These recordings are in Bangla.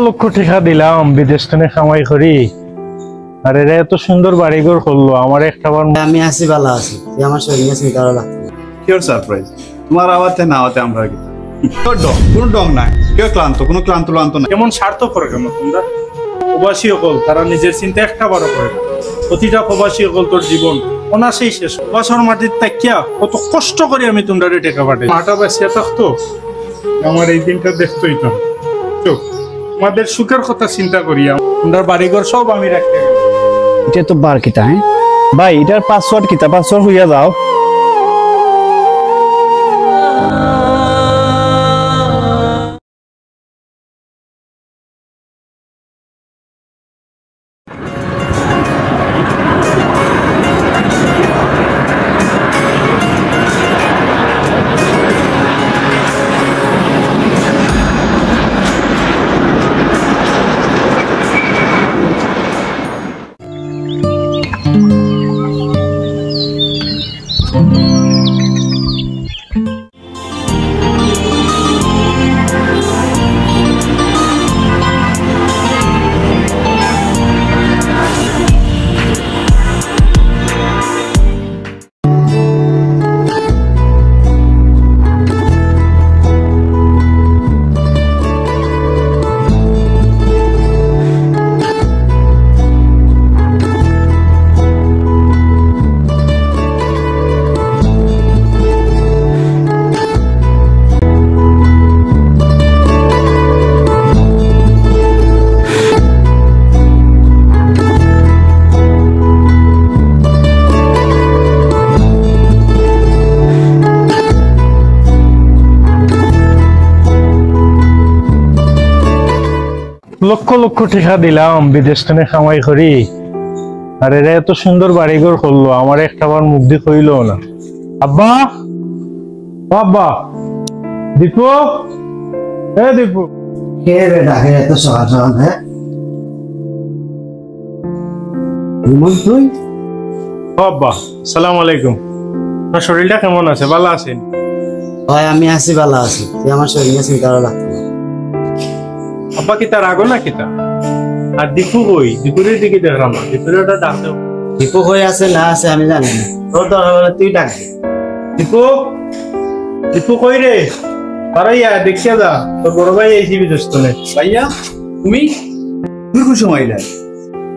লক্ষ টাকা দিলাম বিদেশ থেকে কামাই করি, আর এরা এত সুন্দর বাড়িঘর করলো। আমার একটা আমি আছি, ভালো আছি, আমার শরীরে চিন্তা লাগতো। কিওর সারপ্রাইজ তোমার আওয়াতে না আওয়াতে আমরা কি কোনো ডং নাই, কেউ ক্লান্ত, কোনো ক্লান্ত নাই। কেমন স্বার্থ করে কেন তোমরা? প্রবাসী হল তারা নিজের চিন্তা একটা বারো করে না। প্রতিটা প্রবাসী হল তোর জীবন অনাসেই শেষ। প্রবাসর মাটির তাকিয়া কত কষ্ট করে আমি তোমরা টেকা পাঠাই। মাটা বাঁচিয়া থাকতো আমার এই দিনটা দেখতোই তো। তোমাদের সুখের কথা চিন্তা করিয়া তোমরা বাড়িঘর সব আমি রাখতে। এটা তো বার কিতা, হ্যাঁ ভাই, এটার পাসওয়ার্ড কিতা? পাসওয়ার্ড হইয়া যাও। লক্ষ লক্ষ টাকা দিলাম বিদেশ থেকে কামাই করি, আর এরা এত সুন্দর বাড়িঘর করলো। আমার একটা বার মুগ্ধি কইল না। আব্বা, আব্বা, দীপু, এ দীপু, কে রে ডাকে এত সকাল সকাল? হ্যাঁ ইমন, তুই? আব্বা সালাম আলাইকুম। আপনার শরীরটা কেমন আছে? ভালো আছেন? হয় আমি আছি, ভালো আছি, আমার শরীরে চিন্তা লাগতো। আব্বা কি তার আগো না কিতা? আর দীপু কই? দীপুরের দিকে দেখলাম না, দীপুরের ডাকতে। দীপু হয়ে আছে না আছে আমি জানি না, তোর দরকার হলে তুই ডাক। দীপু, দীপু কই রে? পারাইয়া দেখিয়া যা, তোর বড় ভাই এই বিদেশ থেকে। ভাইয়া তুমি তুই কোন সময় আইলা?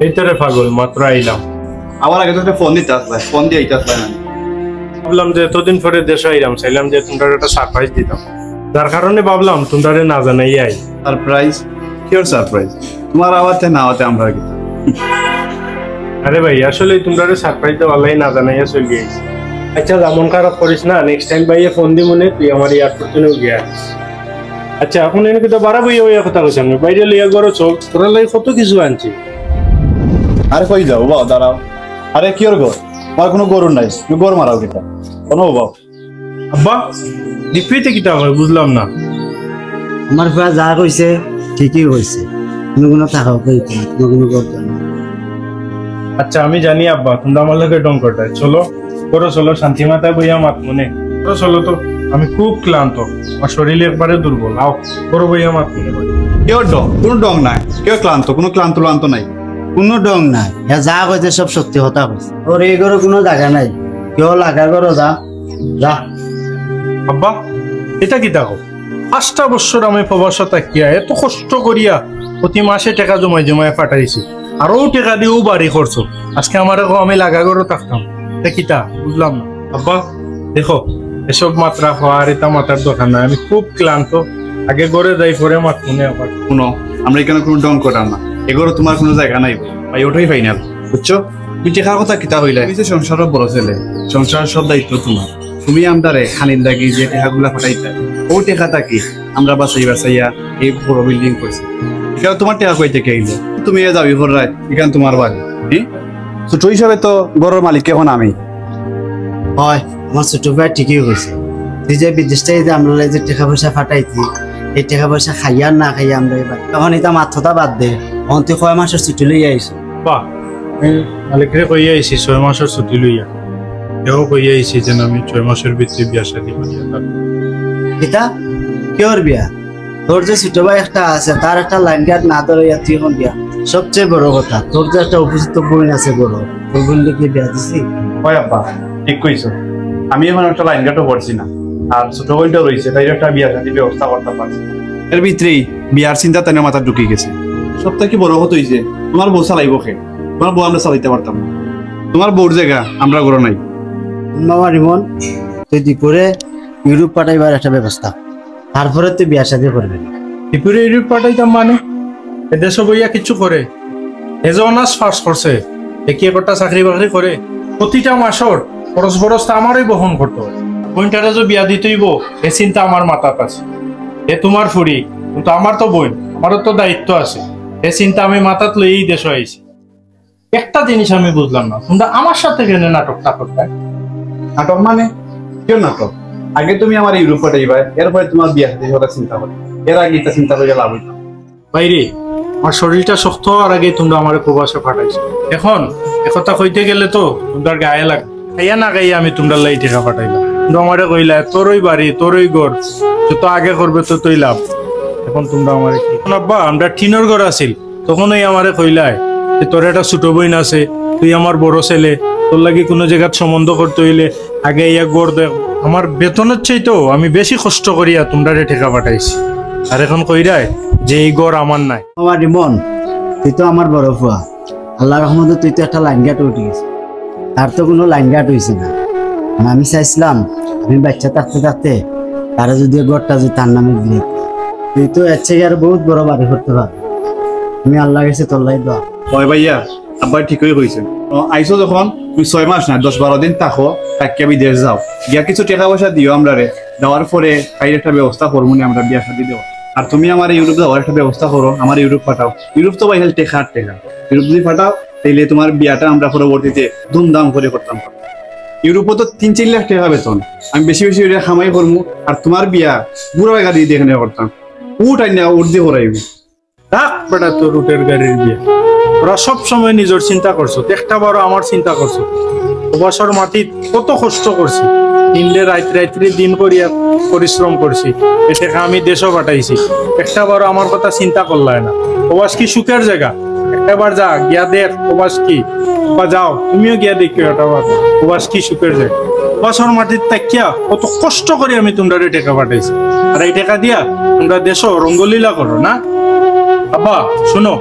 এই তোরে পাগল, মাত্র আইলাম। আমার আগে তো একটা ফোন দিতে আসলে, ফোন দিয়ে আইতে আসলে না। ভাবলাম যে এতদিন পরে দেশে আইলাম, চাইলাম যে তোমরা একটা সারপ্রাইজ দিতাম, যার কারণে ভাবলাম তোমরা না জানাই আই। সারপ্রাইজ? কিওর সারপ্রাইজ তোমার আওয়াতে না আওয়াতে আমরা কি? আরে ভাই আসলে তোমরা সারপ্রাইজ দেওয়ালাই না জানাইয়া চলে গেছি। আচ্ছা যেমন খারাপ করিস না, নেক্সট টাইম ভাইয়া ফোন দি মনে তুই আমার এয়ারপোর্ট নিয়ে গিয়া। আচ্ছা এখন এনেকে তো বাড়া বইয়া হইয়া কথা কইছি আমি, বাইরে লইয়া গরো চোখ তোরা লাই কত কিছু আনছি। আরে কই যাও বাবা, দাঁড়াও। আরে কিওর গো, আমার কোনো গরু নাই, তুমি গরু মারাও কিটা কোনো বাবা? আব্বা দীপিতে কিতা হয় বুঝলাম না। আমার পা যা কইছে ঠিকই হয়েছে, তুমি কোনো টাকাও পেয়েছো না, তুমি কোনো করতে না। আচ্ছা আমি জানি আব্বা তোমরা আমার লোকের ডং করতে চলো, করো চলো, শান্তি মাথায় বইয়া মাত মনে করো চলো। তো আমি খুব ক্লান্ত, আমার শরীর একবারে দুর্বল। আও করো বইয়া মাত মনে। কেউর ডং, কোনো ডং নাই, কেউ ক্লান্ত, কোনো ক্লান্ত নাই, কোনো ডং নাই। যা কইছে সব সত্যি কথা কইছে। ওর এই ঘরে কোনো জায়গা নাই, কেউ লাগা করো, যা যা। আব্বা এটা কি দেখো, 5টা বছর আমি প্রবাসে থাকিয়া এত কষ্ট করিয়া প্রতি মাসে টাকা জমাই জমাই পাঠাইছি, আরো টাকা দিয়েও বাড়ি করছো। আজকে আমার আমি লাগা করে থাকতাম, কিতা বুঝলাম না। আব্বা দেখো এসব মাত্রা হওয়ার এটা মাথার দোকান নাই, আমি খুব ক্লান্ত। আগে ঘরে যাই পরে মাত মনে আবার শুনো, আমরা এখানে কোনো ডং করাম না, এগুলো তোমার কোনো জায়গা নাই ভাই, ওটাই ফাইনাল বুঝছো? তুমি টেকার কথা কিতা হইলে, তুমি যে সংসারের বড় ছেলে, সংসারের সব দায়িত্ব তোমার। তুমি আমদারে খানির লাগি যে টেকাগুলা ফাটাইতে, ও টেকাটা কি আমরা বাঁচাইয়া এই বড় বিল্ডিং করছি। এখানে তোমার টেকা কই থেকে আইলো? তুমি এ যাবি ভর রাত, এখানে তোমার বাড়ি। ছোট হিসাবে তো ঘরের মালিক এখন আমি। হয় আমার ছোট ভাই ঠিকই হয়েছে, তুই যে বিদেশটা যে আমরা যে টাকা পয়সা ফাটাইছি, এই টাকা পয়সা খাইয়া না খাইয়া আমরা এবার তখন এটা মাথা বাদ দে। তখন তুই 6 মাসের ছুটি লইয়া আইছো। বাহ, মালিকরে কইয়া আইছি 6 মাসের ছুটি লইয়া। এও কইয়া আইছি যে আমি 6 মাসের ভিতরে বিয়া শাদী করিয়া থাকবো। এটা কেউর বিয়া? তোর যে ছোট ভাই একটা আছে তার একটা লাইন গার্ড না ধরে তুই এখন বিয়া সবচেয়ে বড় কথা তোর যে একটা উপযুক্ত বোন আছে বড় তোর বোনকে কি বিয়া দিছি ওই আব্বা ঠিক কইছো আমি এখন একটা লাইন গাটও পড়ছি না আর ছোট বোনটা রয়েছে তাই একটা বিয়া শাদী ব্যবস্থা করতে পারছি এর ভিতরেই বিয়ার চিন্তা তাই মাথা ঢুকে গেছে সব থেকে বড় কথা হইছে তোমার বউ চালাইব খে তোমার বউ আমরা চালাইতে পারতাম না তোমার বউর জায়গা আমরা ঘর নাই মামা রিমন তুই দুপুরে ইউরোপ পাঠাইবার একটা ব্যবস্থা তারপরে তুই বিয়া শাদী করবি ত্রিপুরা ইউরোপ পাঠাইতাম মানে এদেশে বইয়া কিছু করে এজ অনার্স পাস করছে একই একটা চাকরি বাকরি করে প্রতিটা মাসর খরচ বরচটা আমারই বহন করতে হয় বোনটারে যে বিয়া দিতেইব এ চিন্তা আমার মাথাত আছে এ তোমার ফুরি কিন্তু আমার তো বোন আমারও তো দায়িত্ব আছে এ চিন্তা আমি মাথাত লইয়েই দেশ আইছি একটা জিনিস আমি বুঝলাম না তোমরা আমার সাথে কেন নাটকটা করতে নাটক মানে কেউ নাটক আগে তুমি আমার ইউরোপ পাঠাইবা এরপরে তোমার বিয়া শাদী কথা চিন্তা করো এর আগে এটা চিন্তা করে লাভ হইতো বাইরে আমার শরীরটা শক্ত হওয়ার আগে তোমরা আমার প্রবাসে পাঠাইছো এখন একথা কইতে গেলে তো তোমরা গায়ে লাগে খাইয়া না খাইয়া আমি তোমরা লাই টেকা পাঠাইলাম কিন্তু আমারে কইলা তোরই বাড়ি তোরই ঘর যত আগে করবে তো তুই লাভ এখন তোমরা আমারে কি আব্বা আমরা টিনের ঘর আছিল তখনই আমারে কইলাই যে তোর একটা ছোট বোন আছে তুই আমার বড় ছেলে তোর লাগি কোনো জায়গায় সম্বন্ধ করতে হইলে আগে ইয়া গড় দেখ আমার বেতনের চাইতেও আমি বেশি কষ্ট করিয়া তোমরা টেকা পাঠাইছি আর এখন কইরাই যে এই গড় আমার নাই মামা রিমন তুই তো আমার বড় ফুয়া আল্লাহ রহমতে তুই তো একটা লাইন গার্ড উঠে গেছিস তার তো কোনো লাইন গার্ড হয়েছে না আমি চাইছিলাম আমি বাচ্চা থাকতে থাকতে তারা যদি গড়টা যদি তার নামে দিলে তুই তো এর থেকে আর বহুত বড় বাড়ি করতে পারবি আমি আল্লাহ গেছে তোর লাই দোয়া হয় ভাইয়া আব্বা ঠিকই কইছে আইসো যখন তুমি 6 মাস না 10-12 দিন থাকো তাকে বিদেশ যাও গিয়া কিছু টাকা পয়সা দিও আমরা রে দেওয়ার পরে খাইয়ের একটা ব্যবস্থা করবো না আমরা বিয়া শাদী দেবো আর তুমি আমার ইউরোপ যাওয়ার একটা ব্যবস্থা করো আমার ইউরোপ পাঠাও ইউরোপ তো বাইরে টেকা ইউরোপ যদি পাঠাও তাইলে তোমার বিয়াটা আমরা পরবর্তীতে ধুমধাম করে করতাম ইউরোপে তো 3-4 লাখ টাকা বেতন আমি বেশি বেশি খামাই করবো আর তোমার বিয়া বুড়া টাকা দিয়ে এখানে করতাম উঠ আইনা উঠ দিয়ে করাইবি থাক বেটা তোর রুটের গাড়ির বিয়ে ওরা সব সময় নিজের চিন্তা করছো একটা বড় আমার চিন্তা করছো অবসর মাটিত কত কষ্ট করছি দিনে রাত্রি দিন করিয়া পরিশ্রম করছি এসে আমি দেশও পাঠাইছি একটা বড় আমার কথা চিন্তা করলাই না প্রবাস কি সুখের জায়গা একটাবার যা গিয়া দেখ প্রবাস কি বা যাও তুমিও গিয়া দেখো একটাবার প্রবাস কি সুখের জায়গা অবসর মাটির তাকিয়া কত কষ্ট করে আমি তোমরা টাকা পাঠাইছি আর এই টাকা দিয়া তোমরা দেশও রঙ্গলীলা করো না আব্বা শুনো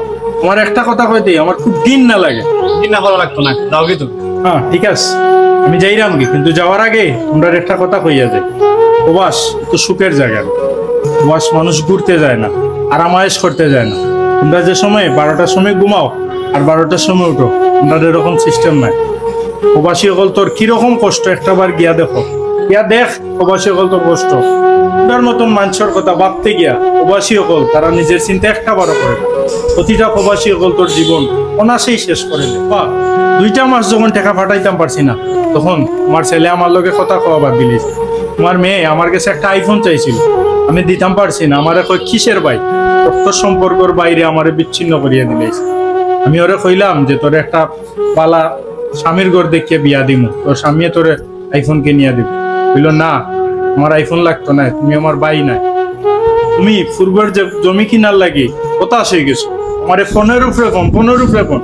আমার একটা কথা কইতে আমার খুব দিন না লাগে দিন না ভালো লাগতো না যাও কি তুমি হ্যাঁ ঠিক আছে আমি যাইরাম কি কিন্তু যাওয়ার আগে তোমরা একটা কথা কইয়া যায় প্রবাস তো সুখের জায়গা প্রবাস মানুষ ঘুরতে যায় না আরামায়েশ করতে যায় না তোমরা যে সময় 12টার সময় ঘুমাও আর 12টার সময় উঠো তোমরা এরকম সিস্টেম নাই প্রবাসী হল তোর কিরকম কষ্ট একটাবার গিয়া দেখো গিয়া দেখ প্রবাসী হল তোর কষ্ট তোর মতন মানুষের কথা ভাবতে গিয়া প্রবাসী হল তারা নিজের চিন্তা একটাবারও করে না প্রতিটা প্রবাসী হল তোর জীবন অনাসেই শেষ করে দেয় 2টা মাস যখন টাকা পাঠাইতাম পারছি না তখন আমার ছেলে আমার লগে কথা কওয়া ভাবিলি তোমার মেয়ে আমার কাছে একটা আইফোন চাইছিল আমি দিতাম পারছি না আমার কই কিসের ভাই রক্ত সম্পর্কর বাইরে আমারে বিচ্ছিন্ন করিয়া দিলেই আমি ওরে কইলাম যে তোর একটা পালা স্বামীর ঘর দেখিয়ে বিয়া দিমু তোর স্বামী তোরে আইফোন কিনিয়া দিব বলল না আমার আইফোন লাগতো না তুমি আমার ভাই নাই তুমি পূর্বের যে জমি কিনার লাগি হতাশ হয়ে গেছো আমার ফোনের উপরে ফোন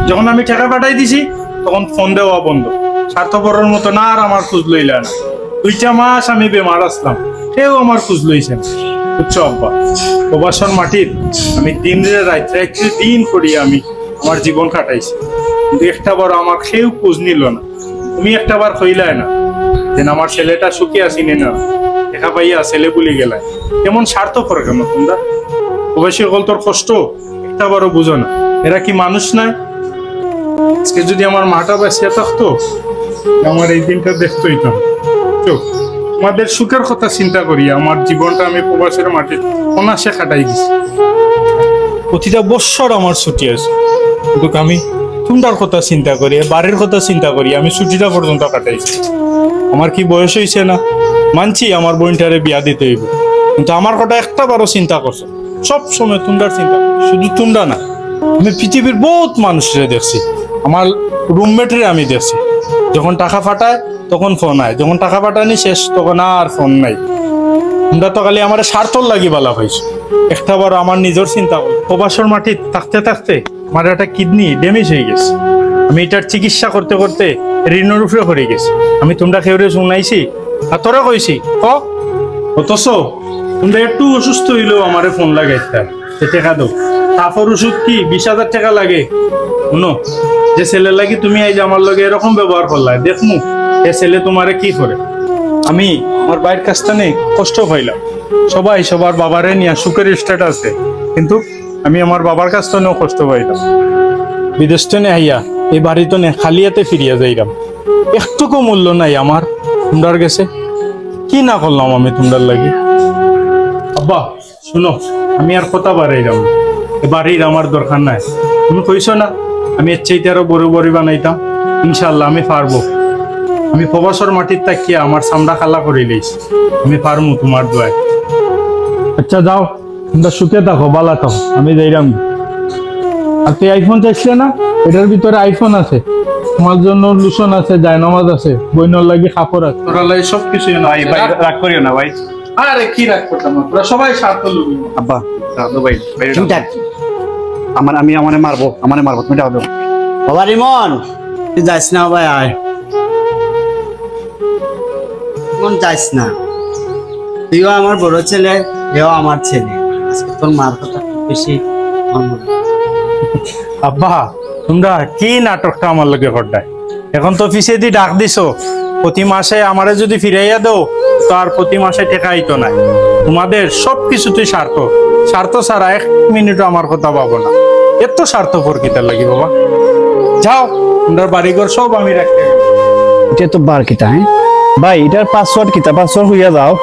যখন আমি টাকা পাঠাই দিছি তখন ফোন দেওয়া বন্ধ স্বার্থপরের মতো না আর আমার খোঁজ লইলা না 2টা মাস আমি বেমার আসলাম কেউ আমার খোঁজ লইছেন বুঝছো আব্বা প্রবাসন মাটির আমি রাত্রি দিন করিয়া আমি আমার জীবন কাটাইছি কিন্তু একটা বার আমার কেউ খোঁজ নিল না তুমি একটা বার কইলাই না যে আমার ছেলেটা সুখী আসিনি না দেখা পাইয়া ছেলে বলি গেলাই কেমন স্বার্থপর কেন তোমরা প্রবাসী হল তোর কষ্ট একটা বারও বুঝো না এরা কি মানুষ নাই আজকে যদি আমার মাটা বাঁচিয়া থাকতো আমার এই দিনটা দেখতে হইতাম তোমাদের সুখের কথা চিন্তা করি আমার জীবনটা আমি প্রবাসের মাঠে অনাসে কাটাই দিছি প্রতিটা বৎসর আমার ছুটি আছে কিন্তু আমি তোমরার কথা চিন্তা করি বাড়ির কথা চিন্তা করি আমি ছুটিটা পর্যন্ত কাটাইছি আমার কি বয়স হয়েছে না মানছি আমার বোনটারে বিয়া দিতে হইব কিন্তু আমার কথা একটা বারও চিন্তা করছো সব সময় তোমরার চিন্তা শুধু তোমরা না আমি পৃথিবীর বহুত মানুষরে দেখছি আমার রুমমেটরে আমি দেখছি যখন টাকা ফাটায় তখন ফোন আয় যখন টাকা পাঠানি শেষ তখন আর ফোন নাই তোমরা তো খালি আমার স্বার্থর লাগি বালা পাইছো। একটা বার আমার নিজের চিন্তা করো, প্রবাসর মাটি থাকতে থাকতে আমার একটা কিডনি ড্যামেজ হয়ে গেছে। আমি এটার চিকিৎসা করতে করতে ঋণের উপরে পড়ে গেছি। আমি তোমরা কেউরে শুনাইছি আর তোরা কইছি অথচ তোমরা একটু অসুস্থ হইলেও আমারে ফোন লাগাইতে টাকা দাও। তারপর ওষুধ কি 20,000 টাকা লাগে? শুনো, যে ছেলে লাগি তুমি এই যে আমার লগে এরকম ব্যবহার করলা, দেখমু এ ছেলে তোমারে কি করে। আমি আমার বাইরের কাছ থেকে কষ্ট পাইলাম। সবাই সবার বাবারে নিয়ে সুখের স্ট্যাটাসে, কিন্তু আমি আমার বাবার কাছ থেকেও কষ্ট পাইলাম। বিদেশ থেকে আইয়া এই বাড়িতে খালিয়াতে ফিরিয়া যাইলাম। একটুকু মূল্য নাই আমার তোমরার গেছে। কি না করলাম আমি তোমরার লাগি? আব্বা শুনো, আমি আর কথা বাড়াইলাম না, এ বাড়ির আমার দরকার নাই। তুমি কইছো না আমি এর চাইতে আরো বড় বড় বানাইতাম। ইনশাল্লাহ আমি পারবো। আমি প্রবাসর মাটির তাকিয়া আমার সামনা খালা করে লইছি, আমি পারমু তোমার দোয়ায়। আচ্ছা যাও, তোমরা সুখে থাকো, বালা থাকো, আমি যাইলাম। আর তুই আইফোন চাইছিলে না, এটার ভিতরে আইফোন আছে, তোমার জন্য লুসন আছে, জায়নামাজ আছে, বইনর লাগি কাপড় আছে, তোরা লাগি সবকিছু ভাই ভাই রাগ করিও না ভাই। আরে কি রাগ করতাম, তোরা সবাই স্বার্থ লুবি। আব্বা দাদু ভাই তুমি ডাক। আমি আমারে মারবো তুমি ডাক দাও। বাবা রিমন, তুই যাইস না ভাই, আয় মন যাইস না। তুইও আমার বড় ছেলে, এও আমার ছেলে। আজকে তোর মার কথা খুব বেশি আমার মনে হয়। আব্বা তোমরা কি নাটকটা আমার লগে করডায়? এখন তো অফিসে দি ডাক দিছো, প্রতি মাসে আমারে যদি ফিরাইয়া দাও তো আর প্রতি মাসে টাকা আইতো না। তোমাদের সবকিছুতেই স্বার্থ, স্বার্থ ছাড়া 1 মিনিটও আমার কথা পাবো না। এত স্বার্থ কিতার লাগি বাবা। যাও, তোমরা বাড়িঘর সব আমি রাখতে। এটা তো বার কিতা, হ্যাঁ ভাই, এটার পাসওয়ার্ড কিতা? পাসওয়ার্ড হইয়া যাও।